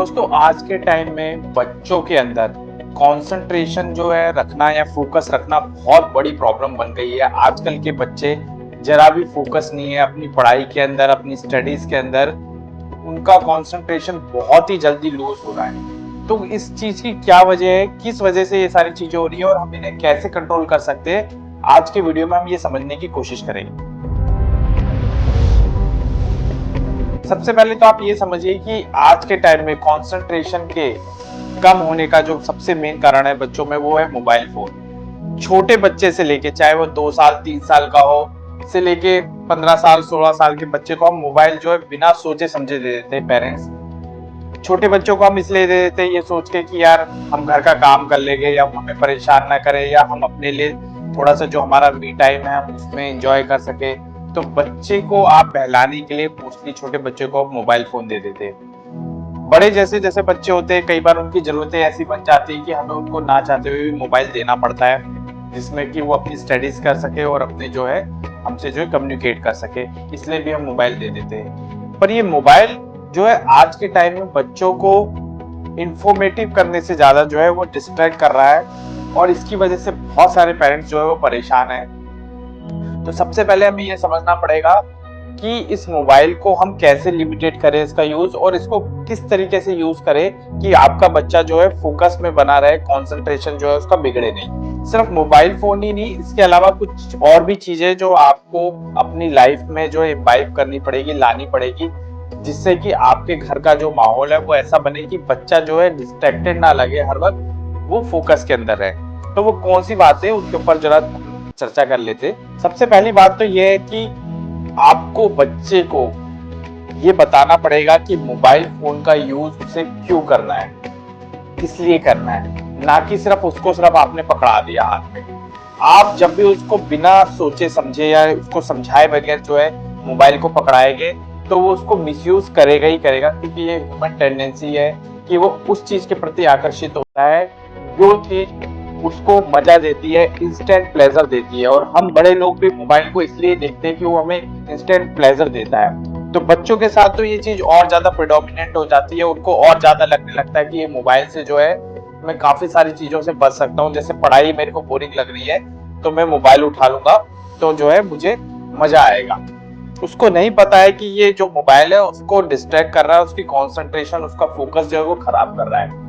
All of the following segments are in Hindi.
दोस्तों आज के टाइम में बच्चों के अंदर कंसंट्रेशन जो है रखना या फोकस रखना बहुत बड़ी प्रॉब्लम बन गई है। आजकल के बच्चे जरा भी फोकस नहीं है अपनी पढ़ाई के अंदर, अपनी स्टडीज के अंदर। उनका कंसंट्रेशन बहुत ही जल्दी लूज हो रहा है। तो इस चीज की क्या वजह है, किस वजह से ये सारी चीजें हो रही है और हम इन्हें कैसे कंट्रोल कर सकते हैं, आज के वीडियो में हम ये समझने की कोशिश करेंगे। सबसे पहले तो आप ये समझिए कि आज के टाइम में कंसंट्रेशन के कम होने का जो सबसे मेन कारण है बच्चों में, वो है मोबाइल फोन। छोटे बच्चे से लेके, चाहे वो 2 साल 3 साल का हो, से लेके 15 साल 16 साल के बच्चे को हम मोबाइल जो है बिना सोचे समझे दे देते हैं। पेरेंट्स छोटे बच्चों को हम इसलिए दे देते हैं ये सोच के कि यार हम घर का काम कर लेंगे या हमें परेशान ना करे, या हम अपने लिए थोड़ा सा जो हमारा मी टाइम है हम उसमें एंजॉय कर सके। तो बच्चे को आप बहलाने के लिए मोस्टली छोटे बच्चे को आप मोबाइल फोन दे देते हैं। बड़े जैसे जैसे बच्चे होते हैं, कई बार उनकी जरूरतें ऐसी बन जाती है कि हमें उनको ना चाहते हुए भी मोबाइल देना पड़ता है, जिसमें कि वो अपनी स्टडीज कर सके और अपने जो है हमसे जो है कम्युनिकेट कर सके, इसलिए भी हम मोबाइल दे देते हैं। पर ये मोबाइल जो है आज के टाइम में बच्चों को इंफॉर्मेटिव करने से ज्यादा जो है वो डिस्ट्रैक्ट कर रहा है, और इसकी वजह से बहुत सारे पेरेंट्स जो है वो परेशान है। तो सबसे पहले हमें ये समझना पड़ेगा कि इस मोबाइल को हम कैसे लिमिटेड करें इसका यूज, और इसको किस तरीके से यूज करें कि आपका बच्चा जो है फोकस में बना रहे, कंसंट्रेशन जो है उसका बिगड़े नहीं। सिर्फ मोबाइल फोन ही नहीं, इसके अलावा कुछ और भी चीजें जो आपको अपनी लाइफ में जो है इम्बाइब करनी पड़ेगी, लानी पड़ेगी, जिससे कि आपके घर का जो माहौल है वो ऐसा बने कि बच्चा जो है डिस्ट्रैक्टेड ना लगे, हर वक्त वो फोकस के अंदर रहे। तो वो कौन सी बात है उसके ऊपर जरा चर्चा कर लेते। सबसे पहली बात तो ये है कि आपको बच्चे को ये बताना पड़ेगा कि मोबाइल फोन का यूज उसे क्यों करना है, किस लिए करना है, ना कि सिर्फ उसको सिर्फ आपने पकड़ा दिया हाथ में। आप जब भी उसको बिना सोचे समझे या उसको समझाए बगैर जो है मोबाइल को पकड़ाएंगे, तो वो उसको मिसयूज करेगा ही करेगा, क्योंकि ये ह्यूमन टेंडेंसी है कि वो उस चीज के प्रति आकर्षित होता है जो चीज उसको मजा देती है, इंस्टेंट प्लेजर देती है। और हम बड़े लोग भी मोबाइल को इसलिए देखते हैं कि वो हमें इंस्टेंट प्लेजर देता है। तो बच्चों के साथ तो ये चीज और ज्यादा प्रेडोमिनेंट हो जाती है, उनको और ज्यादा लगने लगता है कि ये मोबाइल से जो है मैं काफी सारी चीजों से बच सकता हूँ। जैसे पढ़ाई मेरे को बोरिंग लग रही है तो मैं मोबाइल उठा लूंगा, तो जो है मुझे मजा आएगा। उसको नहीं पता है कि ये जो मोबाइल है उसको डिस्ट्रैक्ट कर रहा है, उसकी कंसंट्रेशन, उसका फोकस जो है वो खराब कर रहा है।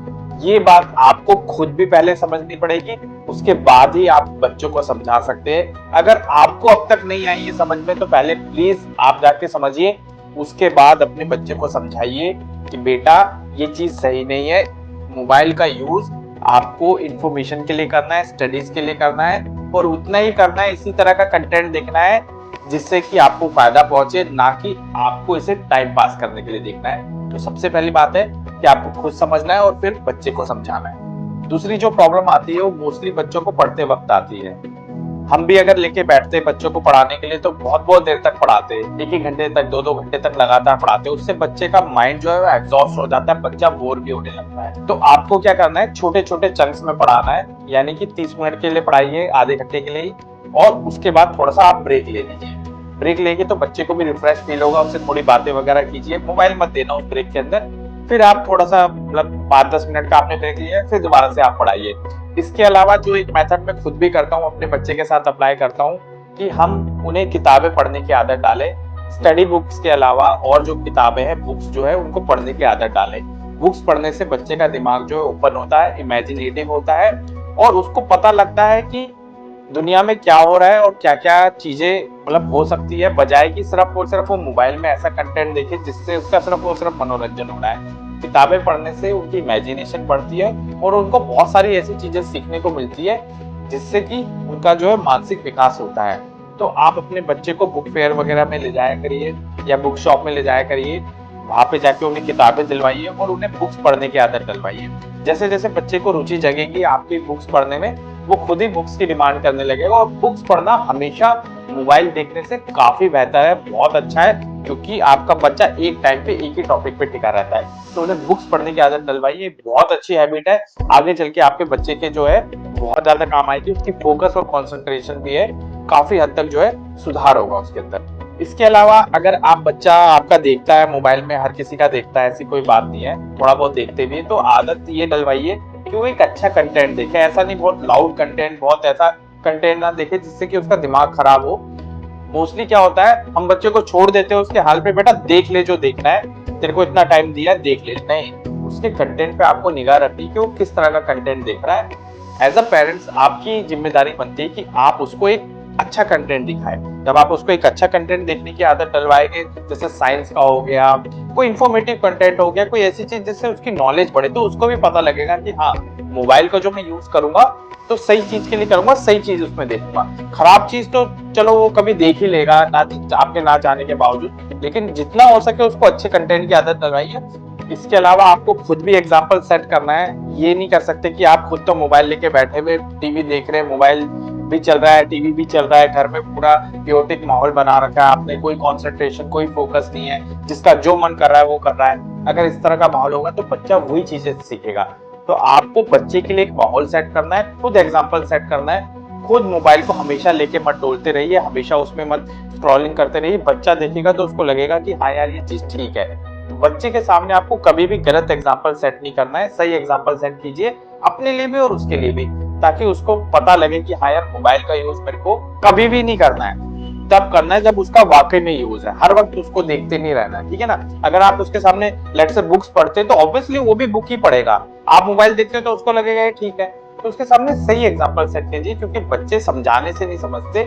ये बात आपको खुद भी पहले समझनी पड़ेगी, उसके बाद ही आप बच्चों को समझा सकते हैं। अगर आपको अब तक नहीं आई ये समझ में, तो पहले प्लीज आप जाके समझिए, उसके बाद अपने बच्चे को समझाइए कि बेटा ये चीज सही नहीं है। मोबाइल का यूज आपको इंफॉर्मेशन के लिए करना है, स्टडीज के लिए करना है, और उतना ही करना है, इसी तरह का कंटेंट देखना है जिससे कि आपको फायदा पहुंचे, ना कि आपको इसे टाइम पास करने के लिए देखना है। तो सबसे पहली बात है कि आपको खुद समझना है और फिर बच्चे को समझाना है। दूसरी जो प्रॉब्लम आती है वो मोस्टली बच्चों को पढ़ते वक्त आती है। हम भी अगर लेके बैठते हैं बच्चों को पढ़ाने के लिए तो बहुत बहुत देर तक पढ़ाते हैं, एक एक घंटे तक, 2 2 घंटे तक लगातार पढ़ाते हैं। उससे बच्चे का माइंड जो है वो एग्जॉस्ट हो जाता है, बच्चा बोर भी होने लगता है। तो आपको क्या करना है, छोटे छोटे चंक्स में पढ़ाना है, यानी कि 30 मिनट के लिए पढ़ाइए, आधे घंटे के लिए, और उसके बाद थोड़ा सा आप ब्रेक ले लीजिए। ब्रेक लेंगे तो बच्चे को भी रिफ्रेश फील होगा, उससे थोड़ी बातें वगैरह कीजिए, मोबाइल मत देना उस ब्रेक के अंदर। फिर आप थोड़ा सा मतलब 5 10 मिनट का आपने ब्रेक लिया, फिर दोबारा से आप पढ़ाइए। इसके अलावा जो एक मेथड मैं खुद भी करता हूँ, अपने बच्चे के साथ अप्लाई करता हूँ, कि हम उन्हें किताबें पढ़ने की आदत डालें। स्टडी बुक्स के अलावा और जो किताबें हैं, बुक्स जो है उनको पढ़ने की आदत डालें। बुक्स पढ़ने से बच्चे का दिमाग जो है ओपन होता है, इमेजिनेटिव होता है, और उसको पता लगता है कि दुनिया में क्या हो रहा है और क्या क्या चीजें मतलब हो सकती है, बजाय कि सिर्फ और सिर्फ वो मोबाइल में ऐसा कंटेंट देखे जिससे उसका सिर्फ और सिर्फ मनोरंजन हो रहा है। किताबें पढ़ने से उनकी इमेजिनेशन बढ़ती है और उनको बहुत सारी ऐसी चीजें सीखने को मिलती है, जिससे कि उनका जो है मानसिक विकास होता है। तो आप अपने बच्चे को बुक फेयर वगैरह में ले जाया करिए या बुक शॉप में ले जाया करिए, वहां पे जाके उन्हें किताबें दिलवाइए और उन्हें बुक्स पढ़ने की आदत डलवाइए। जैसे जैसे बच्चे को रुचि जगेगी आपकी बुक्स पढ़ने में, वो खुद ही बुक्स की डिमांड करने लगेगा। और बुक्स पढ़ना हमेशा मोबाइल देखने से काफी बेहतर है, बहुत अच्छा है, क्योंकि आपका बच्चा एक टाइम पे एक ही टॉपिक पे टिका रहता है। तो उन्हें बुक्स पढ़ने की आदत डलवाइए, बहुत अच्छी हैबिट है, आगे चल के आपके बच्चे के जो है बहुत ज्यादा काम आएगी। उसकी फोकस और कंसंट्रेशन भी है, काफी हद तक जो है सुधार होगा उसके अंदर। इसके अलावा अगर आप बच्चा आपका देखता है मोबाइल में, हर किसी का देखता है, ऐसी कोई बात नहीं है, थोड़ा बहुत देखते भी है, तो आदत ये डलवाइए कि वो एक अच्छा कंटेंट देखे। ऐसा नहीं बहुत लाउड कंटेंट, बहुत ऐसा कंटेंट ना देखे जिससे कि उसका दिमाग खराब हो। मोस्टली क्या होता है, हम बच्चे को छोड़ देते हैं उसके हाल पे, बेटा देख ले जो देखना है, तेरे को इतना टाइम दिया देख ले। नहीं, उसके कंटेंट पे आपको निगाह रखनी कि वो किस तरह का कंटेंट देख रहा है। एज अ पेरेंट्स आपकी जिम्मेदारी बनती है कि आप उसको एक अच्छा कंटेंट दिखाएं। जब आप उसको एक अच्छा कंटेंट देखने की आदत डलवाएंगे, जैसे साइंस का हो गया, कोई इंफॉर्मेटिव कंटेंट हो गया, कोई ऐसी चीज जिससे उसकी नॉलेज बढ़े, तो उसको भी पता लगेगा कि हाँ, मोबाइल को जो मैं यूज करूंगा तो सही चीज के लिए करूंगा, सही चीज उसमें देखूंगा। खराब चीज तो चलो वो कभी देख ही लेगा ना, आपके ना चाहने के बावजूद, लेकिन जितना हो सके उसको अच्छे कंटेंट की आदत लगाइए। इसके अलावा आपको खुद भी एग्जाम्पल सेट करना है। ये नहीं कर सकते कि आप खुद तो मोबाइल लेके बैठे हुए टीवी देख रहे हैं, मोबाइल भी चल रहा है, टीवी भी चल रहा है, घर में पूरा क्योटिक माहौल बना रखा है आपने, कोई कंसंट्रेशन, कोई फोकस नहीं है, जिसका जो मन कर रहा है वो कर रहा है। अगर इस तरह का माहौल होगा तो बच्चा वही चीजें सीखेगा। तो आपको बच्चे के लिए एक माहौल सेट करना है, खुद एग्जाम्पल सेट करना है। खुद मोबाइल को हमेशा लेके मत डोलते रहिए, हमेशा उसमें मत स्क्रॉलिंग करते रहिए। बच्चा देखेगा तो उसको लगेगा कि हाँ यार ये चीज ठीक है। तो बच्चे के सामने आपको कभी भी गलत एग्जाम्पल सेट नहीं करना है, सही एग्जाम्पल सेट कीजिए अपने लिए भी और उसके लिए भी, ताकि उसको पता लगे कि हाँ यार मोबाइल का यूज मेरे को कभी भी नहीं करना है। तब करना है जब उसका वाकई में यूज है, हर वक्त उसको देखते नहीं रहना, ठीक है ना। अगर आप उसके सामने लेट से बुक्स पढ़ते हैं तो ऑब्वियसली वो भी बुक ही पढ़ेगा। आप मोबाइल देखते हैं तो उसको लगेगा ठीक है। तो उसके सामने सही एग्जाम्पल सेट कीजिए, क्योंकि बच्चे समझाने से नहीं समझते,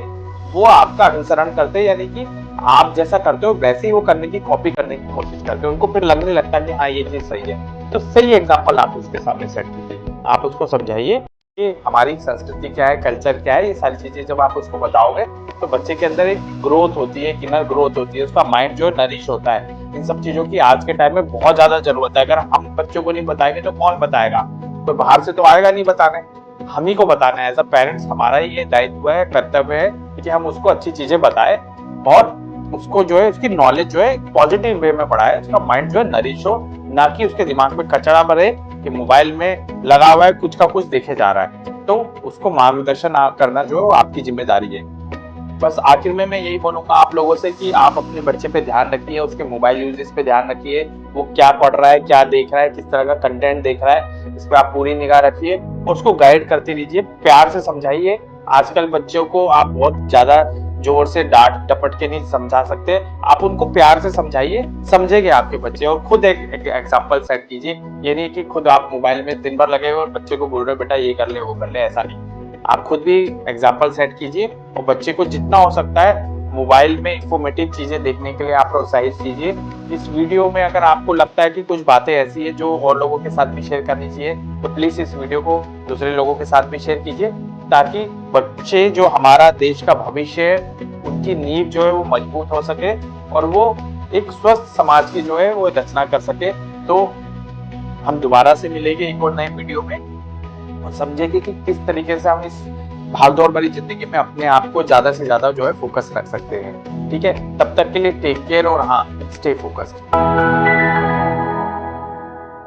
वो आपका अनुसरण करते हैं, यानी कि आप जैसा करते हो वैसे ही वो करने की, कॉपी करने की कोशिश करते हैं। उनको फिर लगने लगता है कि हाँ ये चीज सही है। तो सही एग्जाम्पल आप उसके सामने सेट कीजिए, आप उसको समझाइए कि हमारी संस्कृति क्या है, कल्चर क्या है। ये सारी चीजें जब आप उसको बताओगे तो बच्चे के अंदर एक ग्रोथ होती है, इनर ग्रोथ होती है, उसका माइंड जो है नरिश होता है। इन सब चीजों की आज के टाइम में बहुत ज्यादा जरूरत है। अगर हम बच्चों को नहीं बताएंगे तो कौन बताएगा? कोई बाहर से तो आएगा नहीं बताने, हम ही को बताना है। एज अ पेरेंट्स हमारा ही ये दायित्व है, कर्तव्य है कि हम उसको अच्छी चीजें बताएं और उसको जो है उसकी नॉलेज जो है पॉजिटिव वे में बढ़ाए, उसका माइंड जो है नरिश हो, ना कि उसके दिमाग में कचरा भरे कि मोबाइल में लगा हुआ है कुछ का कुछ देखे जा रहा है। तो उसको मार्गदर्शन करना जो है आपकी जिम्मेदारी है। बस आखिर में मैं यही बोलूंगा आप लोगों से कि आप अपने बच्चे पे ध्यान रखिए, उसके मोबाइल यूजेस पे ध्यान रखिए, वो क्या पढ़ रहा है, क्या देख रहा है, किस तरह का कंटेंट देख रहा है, इस पे आप पूरी निगाह रखिए और उसको गाइड करते रहिए, प्यार से समझाइए। आजकल बच्चों को आप बहुत ज्यादा जोर से डांट डपट के नहीं समझा सकते, आप उनको प्यार से समझाइए, समझेंगे आपके बच्चे। और खुद एक एग्जाम्पल सेट कीजिए, ये नहीं कि खुद आप मोबाइल में दिन भर लगे हुए और बच्चे को बोल रहे हो बेटा ये कर ले वो कर ले, ऐसा नहीं। आप खुद भी एग्जाम्पल सेट कीजिए और बच्चे को जितना हो सकता है मोबाइल में इंफॉर्मेटिव चीजें देखने के लिए आप प्रोत्साहित कीजिए। इस वीडियो में अगर आपको लगता है कि कुछ बातें ऐसी है जो और लोगों के साथ भी शेयर करनी चाहिए, तो प्लीज इस वीडियो को दूसरे लोगों के साथ भी शेयर कीजिए, ताकि बच्चे जो हमारा देश का भविष्य है, उनकी नींव जो है वो मजबूत हो सके और वो एक स्वस्थ समाज की जो है वो रचना कर सके। तो हम दोबारा से मिलेंगे एक और नए वीडियो में और समझेंगे कि किस तरीके से हम इस भागदौड़ भरी जिंदगी में अपने आप को ज्यादा से ज्यादा जो है फोकस रख सकते हैं। ठीक है, तब तक के लिए टेक केयर और हाँ, स्टे फोकस्ड।